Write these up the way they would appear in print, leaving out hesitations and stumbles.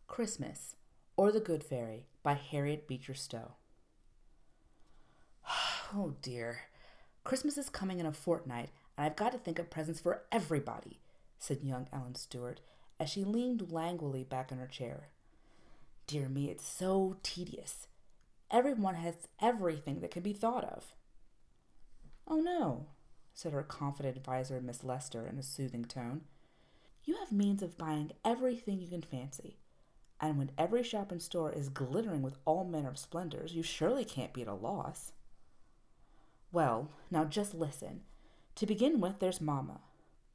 Christmas, or the Good Fairy by Harriet Beecher Stowe. Oh dear, Christmas is coming in a fortnight, and I've got to think of presents for everybody, said young Ellen Stewart as she leaned languidly back in her chair. Dear me, it's so tedious. Everyone has everything that can be thought of. Oh no, said her confident adviser, Miss Lester, in a soothing tone. You have means of buying everything you can fancy, and when every shop and store is glittering with all manner of splendors, you surely can't be at a loss. Well, now just listen. To begin with, there's Mamma.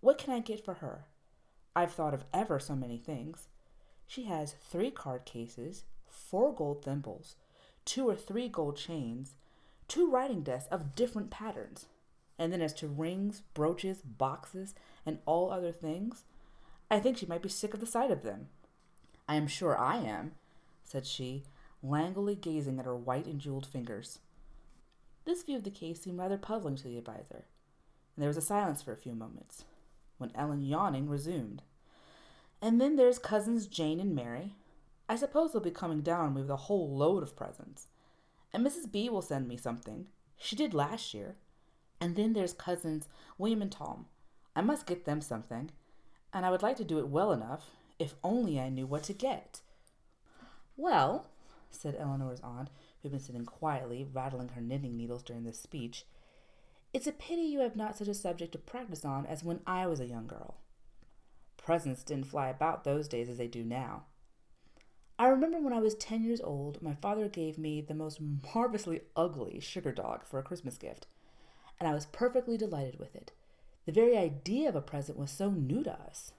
What can I get for her? I've thought of ever so many things. She has 3 card cases, 4 gold thimbles, 2 or 3 gold chains, 2 writing desks of different patterns. And then as to rings, brooches, boxes, and all other things, I think she might be sick of the sight of them. I am sure I am, said she, languidly gazing at her white and jeweled fingers. This view of the case seemed rather puzzling to the adviser, and there was a silence for a few moments, when Ellen, yawning, resumed. And then there's cousins Jane and Mary. I suppose they'll be coming down on me with a whole load of presents. And Mrs. B will send me something. She did last year. And then there's cousins William and Tom. I must get them something, and I would like to do it well enough, if only I knew what to get. Well, said Eleanor's aunt, who had been sitting quietly, rattling her knitting needles during this speech, it's a pity you have not such a subject to practice on as when I was a young girl. Presents didn't fly about those days as they do now. I remember when I was 10 years old, my father gave me the most marvelously ugly sugar dog for a Christmas gift, and I was perfectly delighted with it. The very idea of a present was so new to us.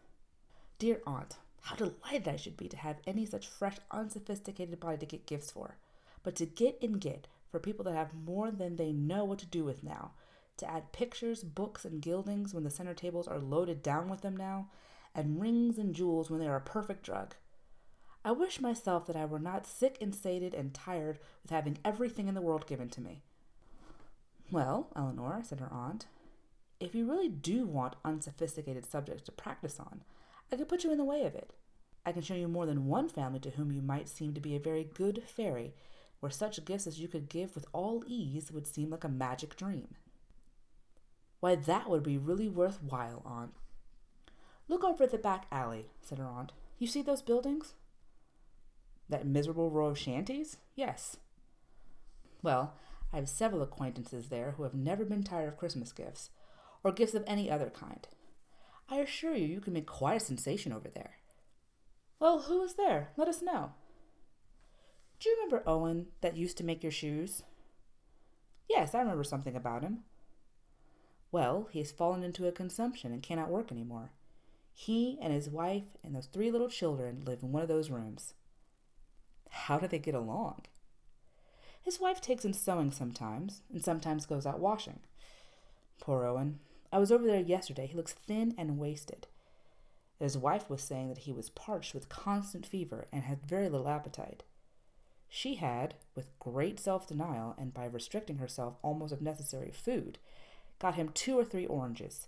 Dear aunt, how delighted I should be to have any such fresh, unsophisticated body to get gifts for. But to get and get for people that have more than they know what to do with now, to add pictures, books, and gildings when the center tables are loaded down with them now, and rings and jewels when they are a perfect drug. I wish myself that I were not sick and sated and tired with having everything in the world given to me. Well, Eleanor, said her aunt, if you really do want unsophisticated subjects to practice on, I can put you in the way of it. I can show you more than one family to whom you might seem to be a very good fairy, where such gifts as you could give with all ease would seem like a magic dream. Why, that would be really worthwhile, aunt. Look over at the back alley, said her aunt. You see those buildings? That miserable row of shanties? Yes. Well, I have several acquaintances there who have never been tired of Christmas gifts, or gifts of any other kind. I assure you, you can make quite a sensation over there. Well, who is there? Let us know. Do you remember Owen that used to make your shoes? Yes, I remember something about him. Well, he has fallen into a consumption and cannot work any more. He and his wife and those 3 little children live in one of those rooms. How do they get along? His wife takes in sewing sometimes, and sometimes goes out washing. Poor Owen. I was over there yesterday. He looks thin and wasted. His wife was saying that he was parched with constant fever and had very little appetite. She had, with great self-denial and by restricting herself almost of necessary food, got him 2 or 3 oranges,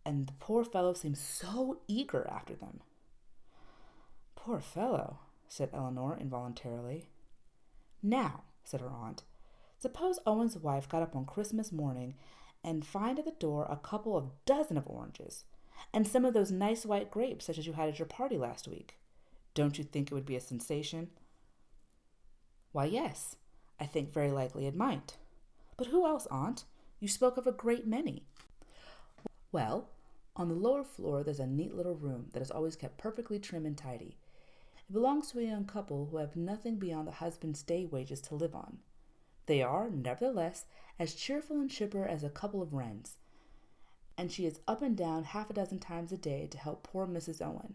and the poor fellow seemed so eager after them. Poor fellow, said Eleanor involuntarily. Now, said her aunt, suppose Owen's wife got up on Christmas morning and find at the door a couple of dozen of oranges, and some of those nice white grapes such as you had at your party last week. Don't you think it would be a sensation? Why, yes, I think very likely it might. But who else, aunt? You spoke of a great many. Well, on the lower floor there's a neat little room that is always kept perfectly trim and tidy. It belongs to a young couple who have nothing beyond the husband's day wages to live on. They are, nevertheless, as cheerful and chipper as a couple of wrens, and she is up and down 6 times a day to help poor Mrs. Owen.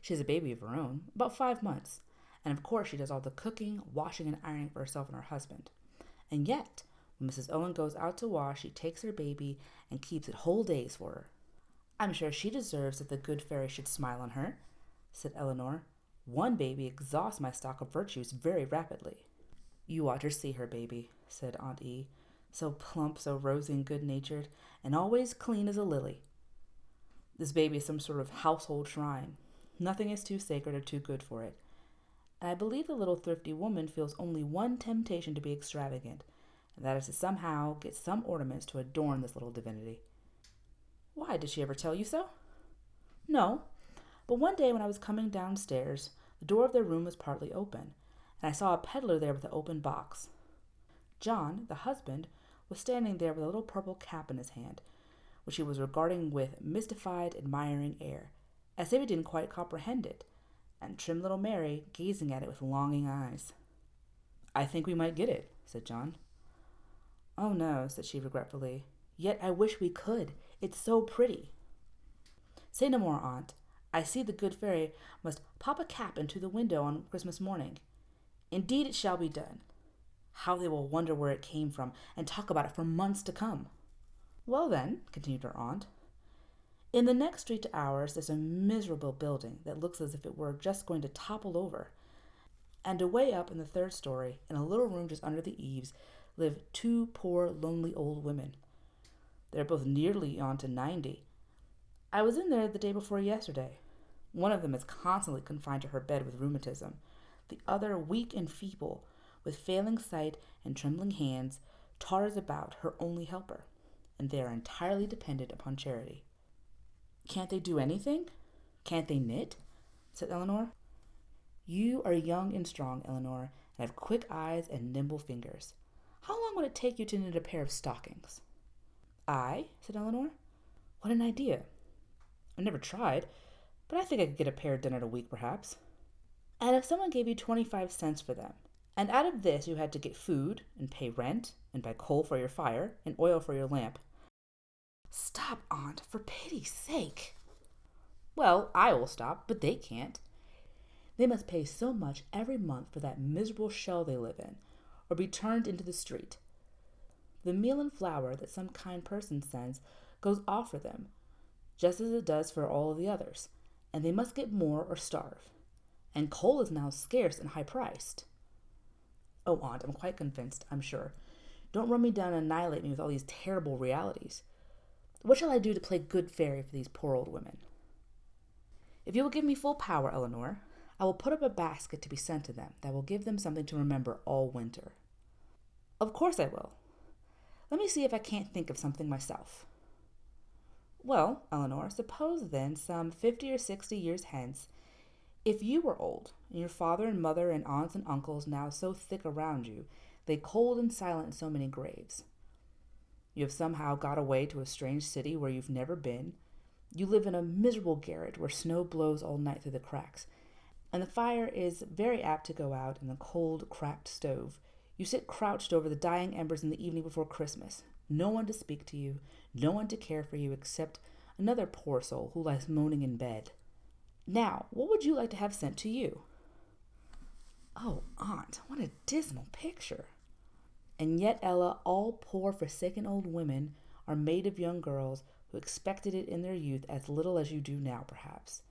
She has a baby of her own, about 5 months, and of course she does all the cooking, washing, and ironing for herself and her husband. And yet, when Mrs. Owen goes out to wash, she takes her baby and keeps it whole days for her. I'm sure she deserves that the good fairy should smile on her, said Eleanor. One baby exhausts my stock of virtues very rapidly. You ought to see her baby, said Aunt E. So plump, so rosy and good-natured, and always clean as a lily. This baby is some sort of household shrine. Nothing is too sacred or too good for it. And I believe the little thrifty woman feels only one temptation to be extravagant, and that is to somehow get some ornaments to adorn this little divinity. Why, did she ever tell you so? No, but one day when I was coming downstairs, the door of their room was partly open, and I saw a peddler there with an open box. John, the husband, was standing there with a little purple cap in his hand, which he was regarding with mystified, admiring air, as if he didn't quite comprehend it, and trim little Mary gazing at it with longing eyes. "I think we might get it," said John. "Oh no," said she regretfully. "Yet I wish we could. It's so pretty." "Say no more, Aunt. I see the good fairy must pop a cap into the window on Christmas morning. Indeed it shall be done. How they will wonder where it came from, and talk about it for months to come." "Well then," continued her aunt, "in the next street to ours there's a miserable building that looks as if it were just going to topple over. And away up in the third story, in a little room just under the eaves, live two poor, lonely old women. They're both nearly on to 90. I was in there the day before yesterday. One of them is constantly confined to her bed with rheumatism. The other, weak and feeble, with failing sight and trembling hands, totters about, her only helper, and they are entirely dependent upon charity." "Can't they do anything? Can't they knit?" said Eleanor. "You are young and strong, Eleanor, and have quick eyes and nimble fingers. How long would it take you to knit a pair of stockings?" "I?" said Eleanor. "What an idea! I never tried, but I think I could get a pair done in a week, perhaps." "And if someone gave you 25 cents for them, and out of this you had to get food, and pay rent, and buy coal for your fire, and oil for your lamp—" "Stop, Aunt, for pity's sake." "Well, I will stop, but they can't. They must pay so much every month for that miserable shell they live in, or be turned into the street. The meal and flour that some kind person sends goes off for them, just as it does for all of the others, and they must get more or starve. And coal is now scarce and high-priced." "Oh, Aunt, I'm quite convinced, I'm sure. Don't run me down and annihilate me with all these terrible realities. What shall I do to play good fairy for these poor old women?" "If you will give me full power, Eleanor, I will put up a basket to be sent to them that will give them something to remember all winter." "Of course I will. Let me see if I can't think of something myself." "Well, Eleanor, suppose then some 50 or 60 years hence, if you were old, and your father and mother and aunts and uncles now so thick around you, lay cold and silent in so many graves. You have somehow got away to a strange city where you've never been. You live in a miserable garret where snow blows all night through the cracks, and the fire is very apt to go out in the cold, cracked stove. You sit crouched over the dying embers in the evening before Christmas. No one to speak to you, no one to care for you except another poor soul who lies moaning in bed. Now, what would you like to have sent to you?" "Oh, Aunt, what a dismal picture." "And yet, Ella, all poor forsaken old women are made of young girls who expected it in their youth as little as you do now, perhaps.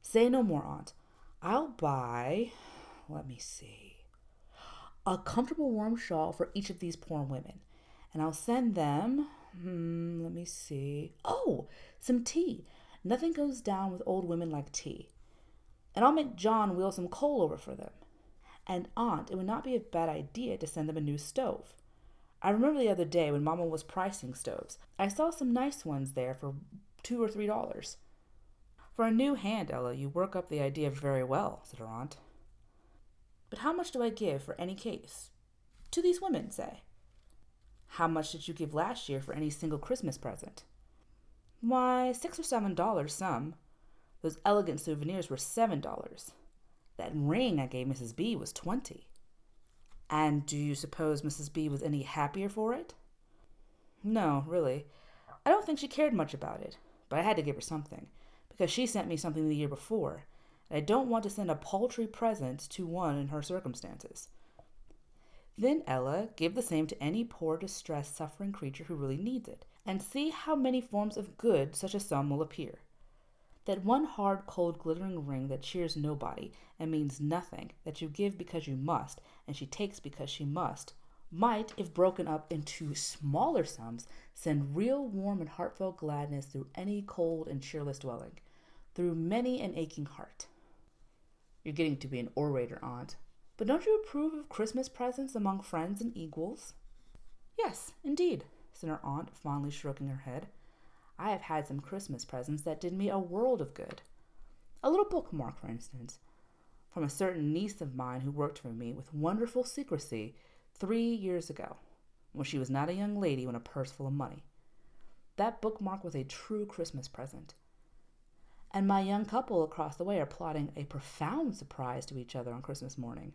Say no more, Aunt. I'll buy, let me see, a comfortable warm shawl for each of these poor women, and I'll send them, let me see, some tea. Nothing goes down with old women like tea. And I'll make John wheel some coal over for them. And, Aunt, it would not be a bad idea to send them a new stove. I remember the other day when Mamma was pricing stoves, I saw some nice ones there for $2 or $3. "For a new hand, Ella, you work up the idea very well," said her aunt. "But how much do I give for any case? To these women, say." "How much did you give last year for any single Christmas present?" "Why, $6 or $7 some. Those elegant souvenirs were $7. That ring I gave Mrs. B was $20. "And do you suppose Mrs. B was any happier for it?" "No, really. I don't think she cared much about it, but I had to give her something, because she sent me something the year before, and I don't want to send a paltry present to one in her circumstances." "Then, Ella, give the same to any poor, distressed, suffering creature who really needs it, and see how many forms of good such a sum will appear. That one hard, cold, glittering ring that cheers nobody and means nothing, that you give because you must, and she takes because she must, might, if broken up into smaller sums, send real warm and heartfelt gladness through any cold and cheerless dwelling. through many an aching heart. You're getting to be an orator, Aunt. But don't you approve of Christmas presents among friends and equals? Yes, indeed, said her aunt, fondly stroking her head. I have had some Christmas presents that did me a world of good. A little bookmark, for instance, from a certain niece of mine who worked for me with wonderful secrecy 3 years ago, when she was not a young lady with a purse full of money. That bookmark was a true Christmas present. And my young couple across the way are plotting a profound surprise to each other on Christmas morning.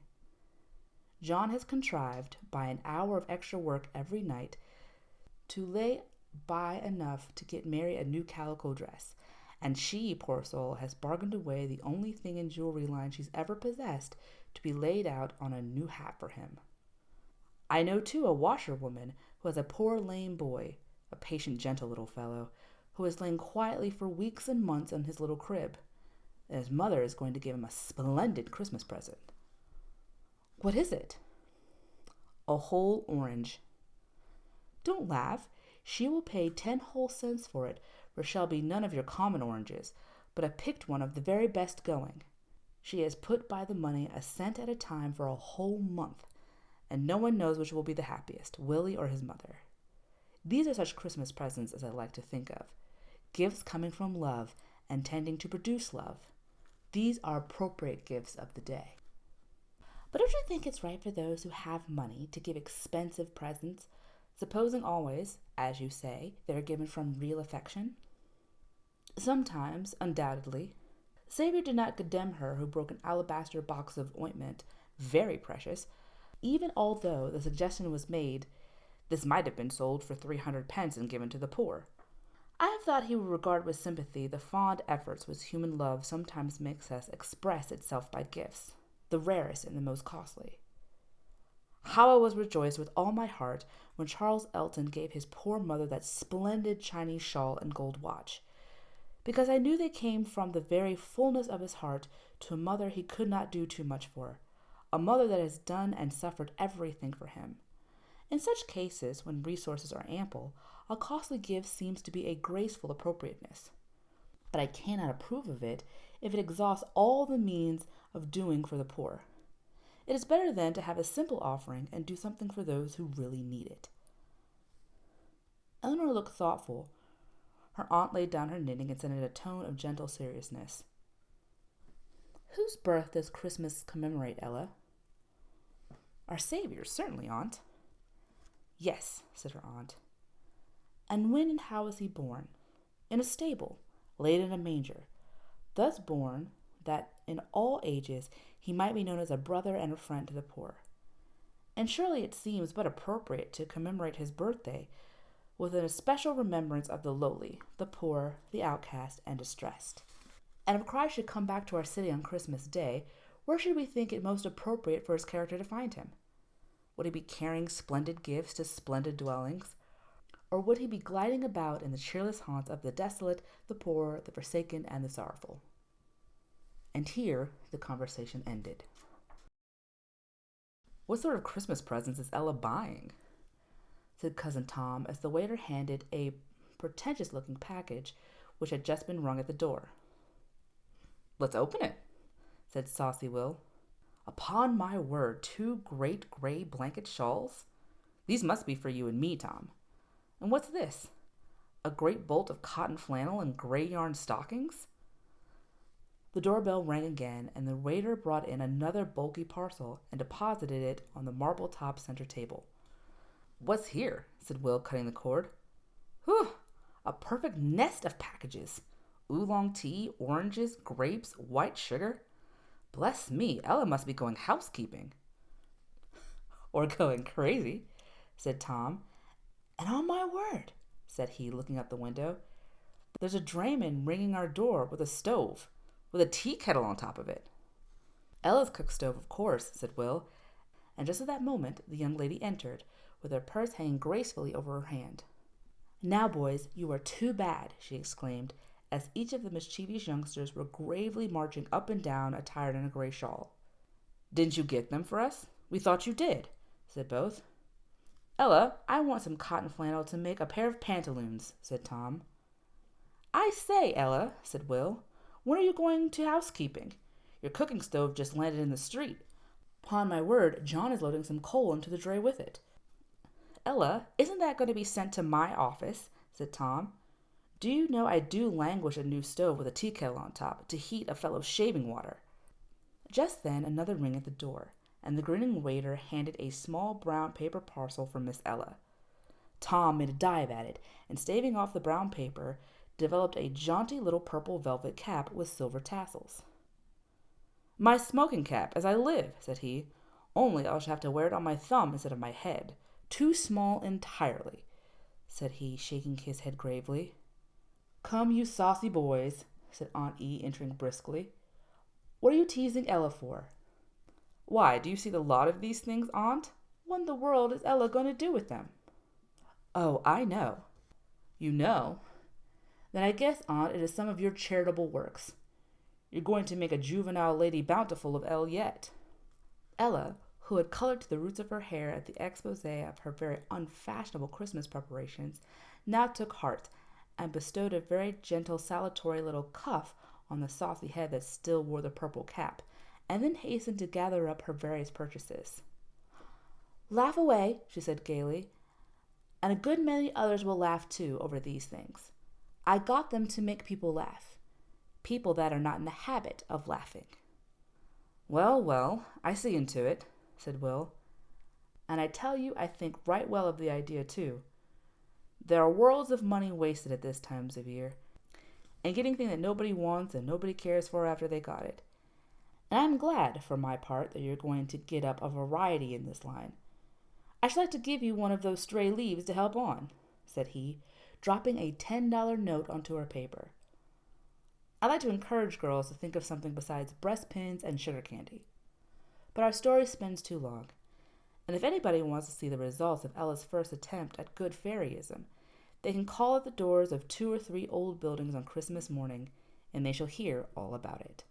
John has contrived, by an hour of extra work every night, to lay by enough to get Mary a new calico dress, and she, poor soul, has bargained away the only thing in jewelry line she's ever possessed to be laid out on a new hat for him. I know, too, a washerwoman who has a poor lame boy, a patient, gentle little fellow, who has lain quietly for weeks and months in his little crib, and his mother is going to give him a splendid Christmas present. What is it? A whole orange. Don't laugh. She will pay 10 whole cents for it, for it shall be none of your common oranges, but a picked one of the very best going. She has put by the money a cent at a time for a whole month, and no one knows which will be the happiest, Willie or his mother. These are such Christmas presents as I like to think of, gifts coming from love and tending to produce love. These are appropriate gifts of the day. But don't you think it's right for those who have money to give expensive presents, supposing always, as you say, they are given from real affection? Sometimes, undoubtedly. Xavier did not condemn her who broke an alabaster box of ointment, very precious, even although the suggestion was made, this might have been sold for 300 pence and given to the poor. I have thought he would regard with sympathy the fond efforts which human love sometimes makes us express itself by gifts, the rarest and the most costly. How I was rejoiced with all my heart when Charles Elton gave his poor mother that splendid Chinese shawl and gold watch, because I knew they came from the very fullness of his heart to a mother he could not do too much for, a mother that has done and suffered everything for him. In such cases, when resources are ample, a costly gift seems to be a graceful appropriateness. But I cannot approve of it if it exhausts all the means of doing for the poor. It is better then to have a simple offering and do something for those who really need it. Eleanor looked thoughtful. Her aunt laid down her knitting and said in a tone of gentle seriousness, "Whose birth does Christmas commemorate, Ella?" "Our Saviour's, certainly, Aunt." "Yes," said her aunt. "And when and how was he born?" "In a stable, laid in a manger, thus born that in all ages he might be known as a brother and a friend to the poor. And surely it seems but appropriate to commemorate his birthday with an especial remembrance of the lowly, the poor, the outcast, and distressed. And if Christ should come back to our city on Christmas Day, where should we think it most appropriate for his character to find him? Would he be carrying splendid gifts to splendid dwellings? Or would he be gliding about in the cheerless haunts of the desolate, the poor, the forsaken, and the sorrowful?" And here the conversation ended. "What sort of Christmas presents is Ella buying?" said Cousin Tom as the waiter handed a pretentious-looking package which had just been rung at the door. "Let's open it," said saucy Will. "Upon my word, 2 great gray blanket shawls? These must be for you and me, Tom. And what's this? A great bolt of cotton flannel and gray yarn stockings?" The doorbell rang again, and the waiter brought in another bulky parcel and deposited it on the marble-top center table. "What's here?" said Will, cutting the cord. "Whew! A perfect nest of packages. Oolong tea, oranges, grapes, white sugar. Bless me, Ella must be going housekeeping." "Or going crazy," said Tom. "And on my word," said he, looking out the window, "there's a drayman ringing our door with a stove, with a tea kettle on top of it." "Ella's cook stove, of course," said Will, and just at that moment the young lady entered, with her purse hanging gracefully over her hand. "Now, boys, you are too bad," she exclaimed, as each of the mischievous youngsters were gravely marching up and down attired in a gray shawl. "Didn't you get them for us? We thought you did," said both. "Ella, I want some cotton flannel to make a pair of pantaloons," said Tom. "I say, Ella," said Will, When are you going to housekeeping? Your cooking stove just landed in the street. Upon my word, John is loading some coal into the dray with it. Ella, isn't that going to be sent to my office? Said Tom. Do you know I do languish a new stove with a tea kettle on top to heat a fellow's shaving water? Just then another ring at the door, and the grinning waiter handed a small brown paper parcel for Miss Ella. Tom made a dive at it, and staving off the brown paper, developed a jaunty little purple velvet cap with silver tassels. My smoking cap, as I live, said he, only I shall have to wear it on my thumb instead of my head. Too small entirely, said he, shaking his head gravely. Come, you saucy boys, said Aunt E, entering briskly. What are you teasing Ella for? Why, do you see the lot of these things, Aunt? What in the world is Ella going to do with them? Oh, I know. You know? Then I guess, Aunt, it is some of your charitable works. You're going to make a juvenile Lady Bountiful of Elle yet. Ella, who had colored to the roots of her hair at the expose of her very unfashionable Christmas preparations, now took heart and bestowed a very gentle salutary little cuff on the saucy head that still wore the purple cap, and then hastened to gather up her various purchases. Laugh away, she said gaily, and a good many others will laugh too over these things. I got them to make people laugh, people that are not in the habit of laughing. Well, well, I see into it, said Will, and I tell you I think right well of the idea too. There are worlds of money wasted at this times of year, and getting things that nobody wants and nobody cares for after they got it. And I'm glad, for my part, that you're going to get up a variety in this line. I should like to give you one of those stray leaves to help on, said he, dropping a $10 note onto her paper. I like to encourage girls to think of something besides breastpins and sugar candy. But our story spins too long, and if anybody wants to see the results of Ella's first attempt at good fairyism, they can call at the doors of 2 or 3 old buildings on Christmas morning, and they shall hear all about it.